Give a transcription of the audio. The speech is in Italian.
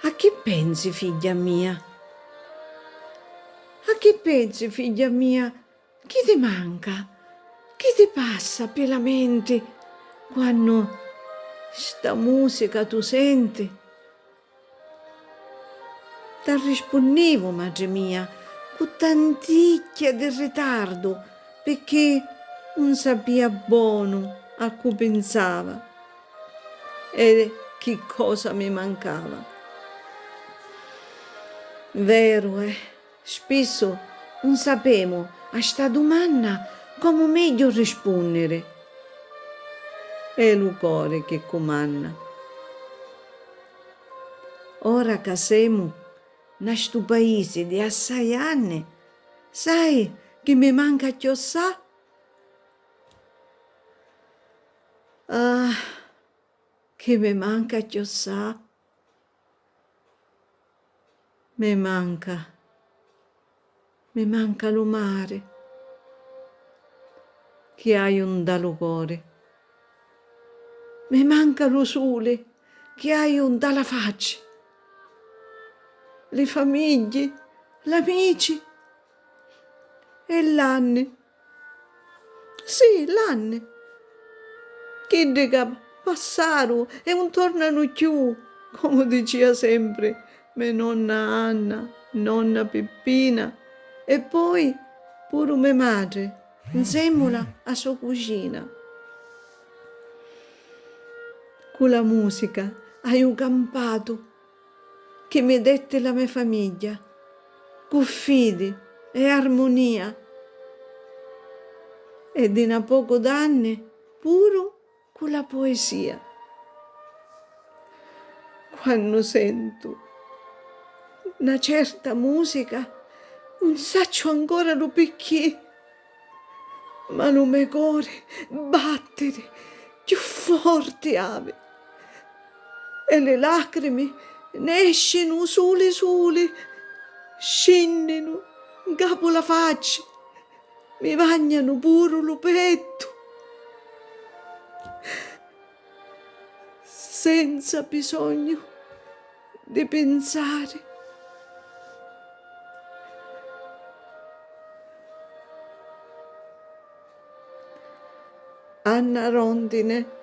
A chi pensi, figlia mia? A chi pensi, figlia mia? Chi ti manca? Chi ti passa per la mente quando sta musica tu senti? Ti rispondevo, madre mia, con tanticchia di ritardo, perché non sapeva buono a cui pensava e che cosa mi mancava. Vero, spesso non sapevo a sta domanda come meglio rispondere. È il cuore che comanda. Ora che siamo in questo paese di assai anni, sai che mi manca chiossà? Ah, che mi manca chiossà? Mi manca lo mare, che hai un dallo cuore. Mi manca lo sole, che hai un dalla faccia. Le famiglie, gli amici e l'anni. Sì, l'anni. Che che passaro e non tornano più, come diceva sempre mia nonna Anna, nonna Peppina e poi pure mia madre, insieme a sua cucina. Con la musica hai campato che mi dette la mia famiglia, con fede e armonia. E di a poco d'anni pure con la poesia. Quando sento una certa musica, non saccio ancora lo perché, ma il mio cuore battere più forte ave e le lacrime ne escono sole, scendono in capo la faccia, mi bagnano pure lo petto, senza bisogno di pensare. Anna Rondine.